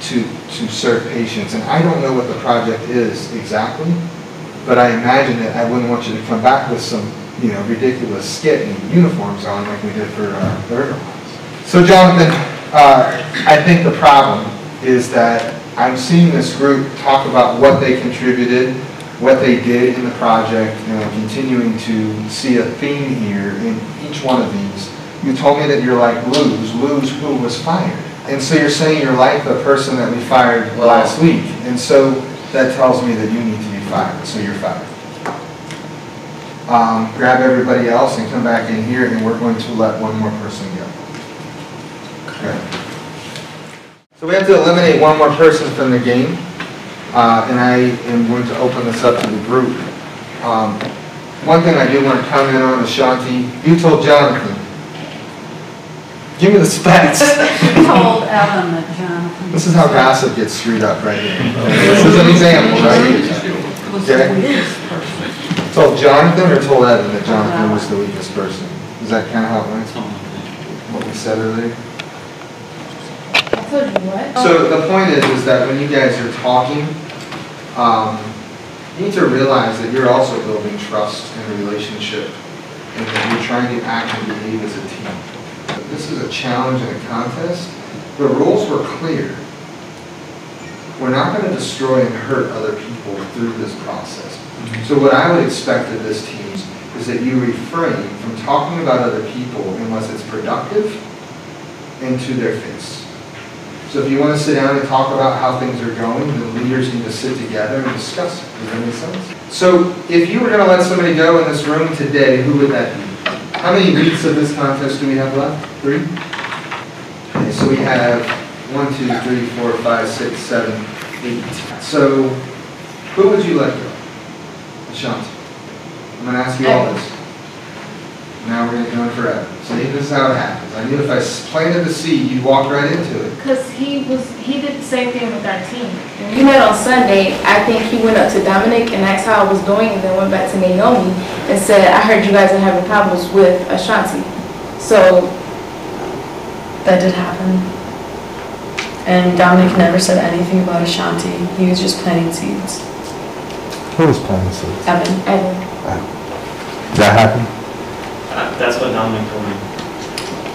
to serve patients. And I don't know what the project is exactly, but I imagine that I wouldn't want you to come back with some, you know, ridiculous skit and uniforms on like we did for the river lines. So Jonathan, I think the problem is that I'm seeing this group talk about what they contributed, what they did in the project, and I'm continuing to see a theme here in each one of these. You told me that you're like Luz who was fired. And so you're saying you're like the person that we fired last week. And so that tells me that you need to be fired, so you're fired. Grab everybody else and come back in here, and we're going to let one more person go. Okay. So we have to eliminate one more person from the game, and I am going to open this up to the group. One thing I do want to comment on, Ashanti, you told Jonathan. Give me the specs. You told Evan that Jonathan. This is how gossip gets screwed up right here. This is an example, right? Okay. Told Jonathan or told Evan that Jonathan was the weakest person? Is that kind of how it went? What we said earlier? I told you what? So the point is that when you guys are talking, you need to realize that you're also building trust and a relationship, and that you're trying to act and behave as a team. This is a challenge and a contest. The rules were clear. We're not going to destroy and hurt other people through this process. So what I would expect of this team is that you refrain from talking about other people unless it's productive and to their face. So if you want to sit down and talk about how things are going, the leaders need to sit together and discuss it. Does that make sense? So if you were going to let somebody go in this room today, who would that be? How many weeks of this contest do we have left? 3? Okay, so we have 1, 2, 3, 4, 5, 6, 7, 8. So who would you let go? Ashanti. I'm going to ask you all this. Now we're going to go in forever. See, this is how it happens. I knew if I planted the seed, you'd walk right into it. Because he did the same thing with our team. When we met on Sunday, I think he went up to Dominic and asked how I was doing, and then went back to Naomi and said, I heard you guys are having problems with Ashanti. So that did happen. And Dominic never said anything about Ashanti. He was just planting seeds. Who was planting seeds? Evan. Did that happen? That's what Dominic told me.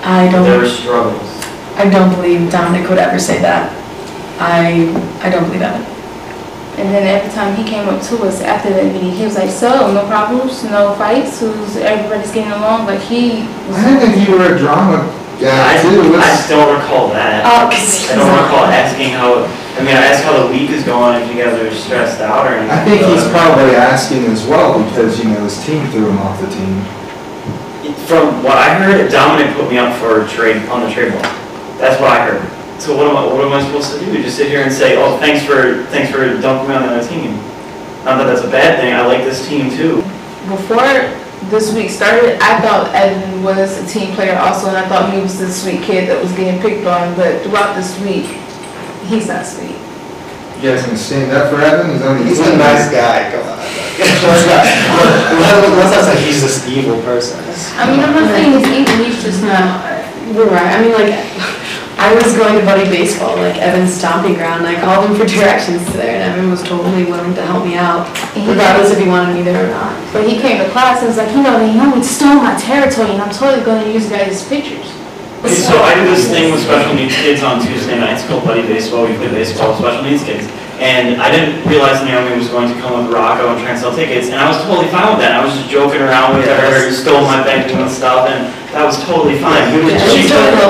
There were struggles. I don't believe Dominic would ever say that. I don't believe Evan. And then every time he came up to us after that meeting, he was like, so, no problems, no fights, everybody's getting along, like he was... I didn't think you were a drama guy, too. I don't recall that. Oh, because I don't recall asking how, I mean, I asked how the week is going, if you guys are stressed out or anything. I think he's probably asking as well because, you know, his team threw him off the team. From what I heard, Dominic put me up for a trade on the trade block. That's what I heard. So what am I supposed to do? Just sit here and say, oh, thanks for dumping me on the other team? Not that that's a bad thing. I like this team too. Before this week started, I thought Evan was a team player also, and I thought he was the sweet kid that was getting picked on. But throughout this week, he's not sweet. You guys can stand up for Evan? He's a nice guy. Come on. Let's not say he's this evil person. I mean, I'm not saying he's evil. He's just not. You're right. I mean, like, I was going to Buddy Baseball, like Evan's stomping ground, and I called him for directions there, and Evan was totally willing to help me out, regardless if he wanted me there or not. But he came to class and was like, you know, Naomi stole my territory, and I'm totally going to use you guys' pictures. So I do this thing with special needs kids on Tuesday nights called Buddy Baseball. We play baseball with special needs kids. And I didn't realize Naomi was going to come with Rocco and try and sell tickets, and I was totally fine with that. I was just joking around with her, stole my banking and stuff, and that was totally fine.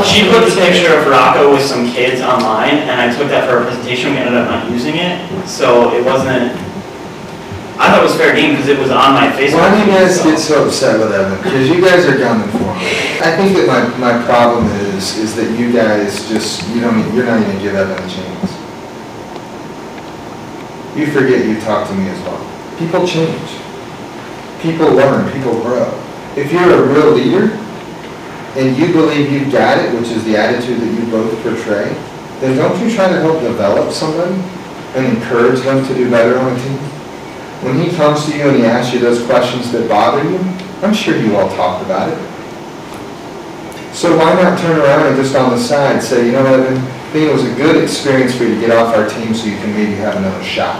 She put the picture of Rocco with some kids online, and I took that for a presentation. We ended up not using it, so it wasn't. I thought it was fair game because it was on my Facebook. Why do you guys get so upset with Evan? Because you guys are gunning for him. I think that my problem is that you guys just you're not even give Evan a chance. You forget you talk to me as well. People change. People learn. People grow. If you're a real leader and you believe you've got it, which is the attitude that you both portray, then don't you try to help develop somebody and encourage them to do better on a team? When he comes to you and he asks you those questions that bother you, I'm sure you all talked about it. So why not turn around and just on the side say, you know, Evan, I think it was a good experience for you to get off our team so you can maybe have another shot.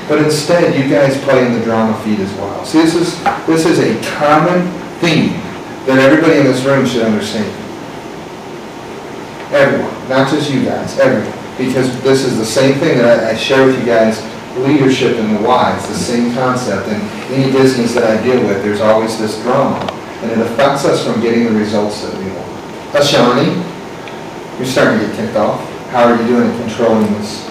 But instead, you guys play in the drama feed as well. See, this is a common theme that everybody in this room should understand. Everyone, not just you guys, everyone. Because this is the same thing that I share with you guys, leadership and the why. It's the same concept. In any business that I deal with, there's always this drama. And it affects us from getting the results that we want. Ashani, you're starting to get kicked off. How are you doing at controlling this?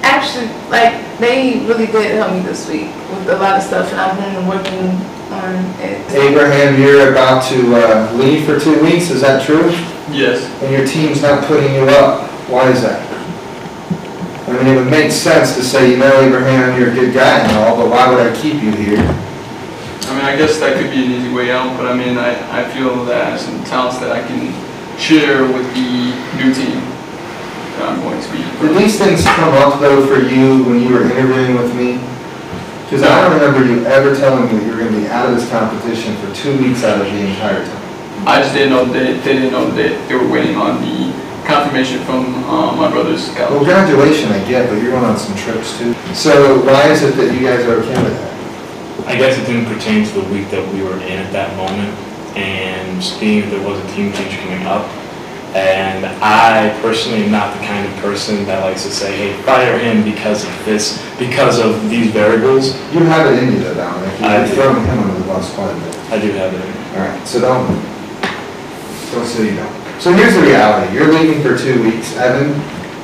Actually, like, they really did help me this week with a lot of stuff, and I've been working on it. Abraham, you're about to leave for 2 weeks, is that true? Yes. And your team's not putting you up. Why is that? I mean, it would make sense to say, you know, Abraham, you're a good guy and all, but why would I keep you here? I mean, I guess that could be an easy way out, but I mean, I feel that I have some talents that I can share with the new team that I'm going to be. Did these things come up, though, for you when you were interviewing with me? Because I don't remember you ever telling me that you were going to be out of this competition for 2 weeks out of the entire time. I just didn't know they didn't know that they were waiting on the confirmation from my brother's Well, college. graduation I get, but you're going on some trips too. So why is it that you guys are okay with that? I guess it didn't pertain to the week that we were in at that moment, and just being that there was a team change coming up. And I personally am not the kind of person that likes to say, hey, fire him because of this, because of these variables. You have it in you though, Dominic. I You're do. throwing him under the bus quite a bit. I do have it in me. All right, so don't say you don't. So here's the reality. You're leaving for 2 weeks. Evan,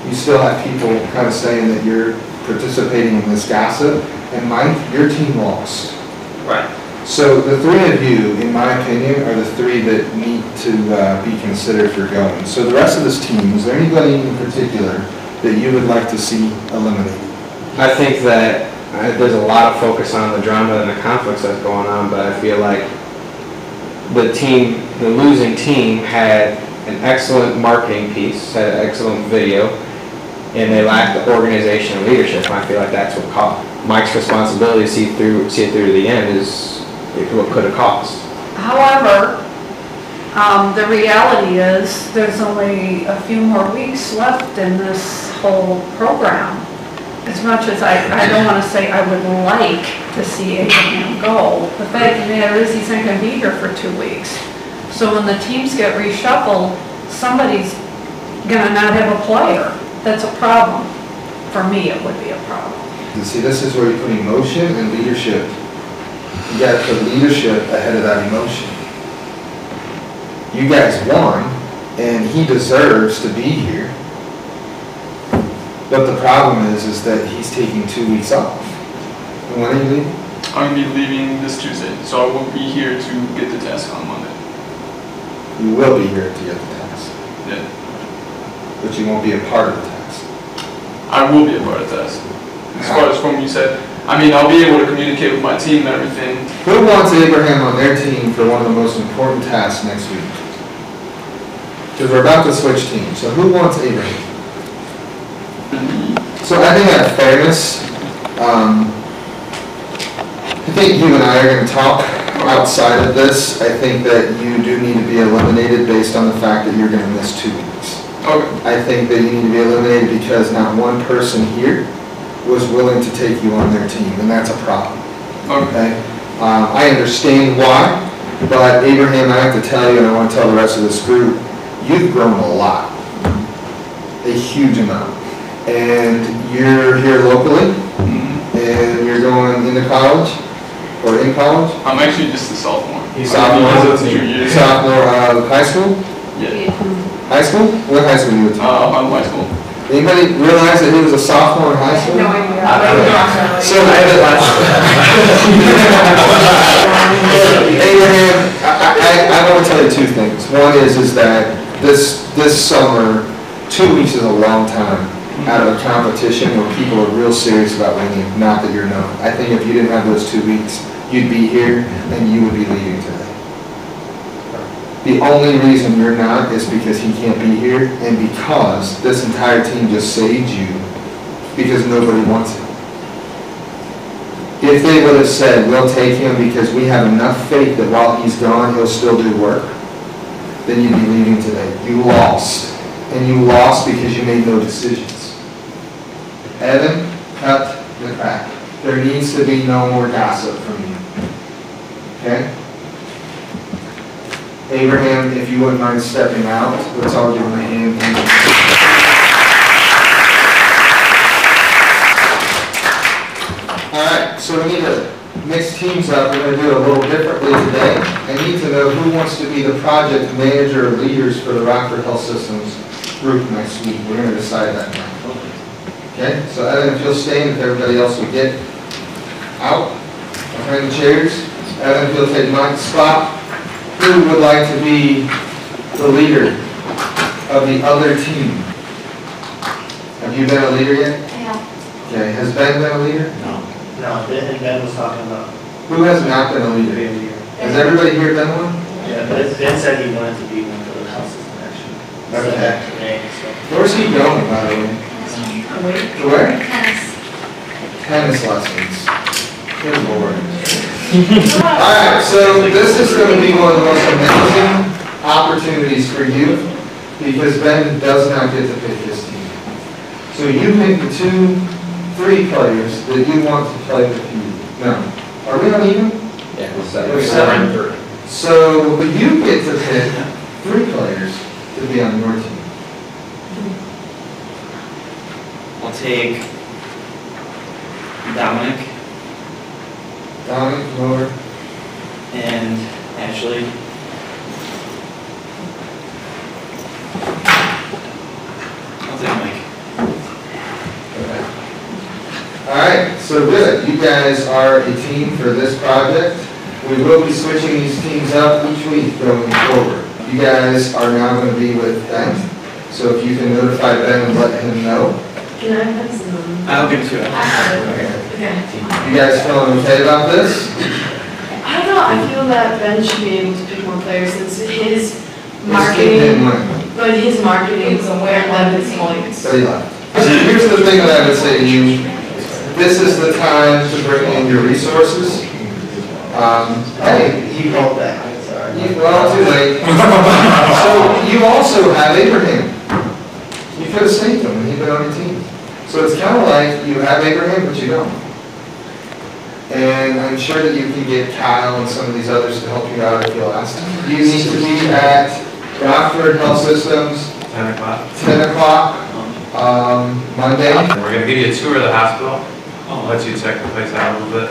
you still have people kind of saying that you're participating in this gossip. And Mike, your team lost. Right. So the three of you, in my opinion, are the three that need to be considered for going. So the rest of this team, is there anybody in particular that you would like to see eliminated? I think that there's a lot of focus on the drama and the conflicts that's going on, but I feel like the losing team had an excellent marketing piece, had an excellent video, and they lacked the organization and leadership. And I feel like that's what cost. Mike's responsibility to see it through to the end is what could have cost. However, the reality is there's only a few more weeks left in this whole program. As much as I don't want to say I would like to see Abraham go, the fact of the matter is he's not going to be here for 2 weeks. So when the teams get reshuffled, somebody's going to not have a player. That's a problem. For me, it would be a problem. You see, this is where you put emotion and leadership. You got to put leadership ahead of that emotion. You guys won, and he deserves to be here. But the problem is that he's taking 2 weeks off. And when are you leaving? I'm going to be leaving this Tuesday, so I won't be here to get the task on Monday. You will be here to get the task, Yeah. but you won't be a part of the task. I will be a part of the task. As far as from you said, I mean, I'll be able to communicate with my team and everything. Who wants Abraham on their team for one of the most important tasks next week? Because we're about to switch teams, so who wants Abraham? So I think out of fairness, I think you and I are going to talk outside of this. I think that you do need to be eliminated based on the fact that you're going to miss 2 weeks. Okay. I think that you need to be eliminated because not one person here was willing to take you on their team, and that's a problem. Okay. Okay? I understand why, but Abraham, I have to tell you, and I want to tell the rest of this group, you've grown a lot, a huge amount. And you're here locally, and you're going into college, or in college? I'm actually just a sophomore. Sophomore? Junior. Sophomore high school? Yeah. High school? What high school do you attend? I'm high school. Anybody realize that he was a sophomore in high school? No idea. So Abraham, I want to tell you two things. One is that this summer, 2 weeks is a long time out of a competition where people are real serious about winning, not that you're not. I think if you didn't have those 2 weeks, you'd be here and you would be leaving today. The only reason you're not is because he can't be here and because this entire team just saved you because nobody wants him. If they would have said, we'll take him because we have enough faith that while he's gone, he'll still do work, then you'd be leaving today. You lost. and you lost because you made no decisions. Evan, cut the crap. There needs to be no more gossip from you. Okay? Abraham, if you wouldn't mind stepping out, let's all give him a hand. All right, so we need to mix teams up. We're going to do it a little differently today. I need to know who wants to be the project manager or leaders for the Rockford Health Systems group next week. We're going to decide that now. Okay, so Evan, if you'll stay, and if everybody else will get out behind the chairs. Evan, if you'll take my spot. Who would like to be the leader of the other team? Have you been a leader yet? Yeah. Okay, has Ben been a leader? No, and Ben was talking about Who has not been a leader? being a leader. Has everybody here been one? Yeah, but Ben said he wanted to be one for the house system actually. Okay. Said today, so. Where's he going, by the way? To where? Tennis lessons. Good Lord. Alright, so this is going to be one of the most amazing opportunities for you because Ben does not get to pick his team. So you pick the 2-3 players that you want to play with you. No. Are we on even? Yeah, We're 7. So you get to pick 3 players to be on your team. I'll take Dominic Dominic, come over. and Ashley. I'll take Mike. Okay. Alright, so good. You guys are a team for this project. We will be switching these teams up each week going forward. You guys are now going to be with Ben. So if you can notify Ben and let him know. Can I have some? I'll give it to you. Okay. You guys feeling okay about this? I don't know, I feel that Ben should be able to pick more players since his This team didn't marketing, win. but his marketing is aware of his points. So you left. So here's the thing that I would say to you. This is the time to bring in your resources. Hey, He called back, sorry. well, too late. So you also have Abraham. You could have saved him and he'd been on your team. So it's kind of like you have Abraham, but you don't. And I'm sure that you can get Kyle and some of these others to help you out if you'll ask them. You need to be at Rockford Health Systems, 10 o'clock. 10 o'clock, Monday. We're gonna give you a tour of the hospital. I'll let you check the place out a little bit.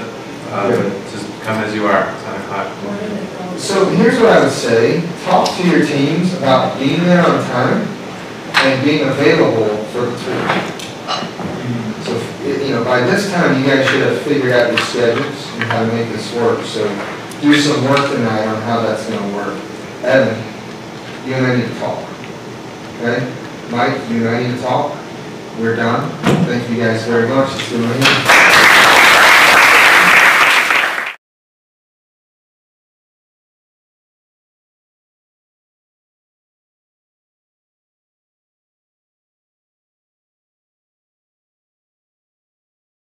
But just come as you are, 10 o'clock. So here's what I would say. Talk to your teams about being there on time and being available for the tour. So, by this time, you guys should have figured out your schedules and how to make this work. So do some work tonight on how that's going to work. Evan, you and I need to talk. Okay? Mike, you and I need to talk. We're done. Thank you guys very much. Let's do it.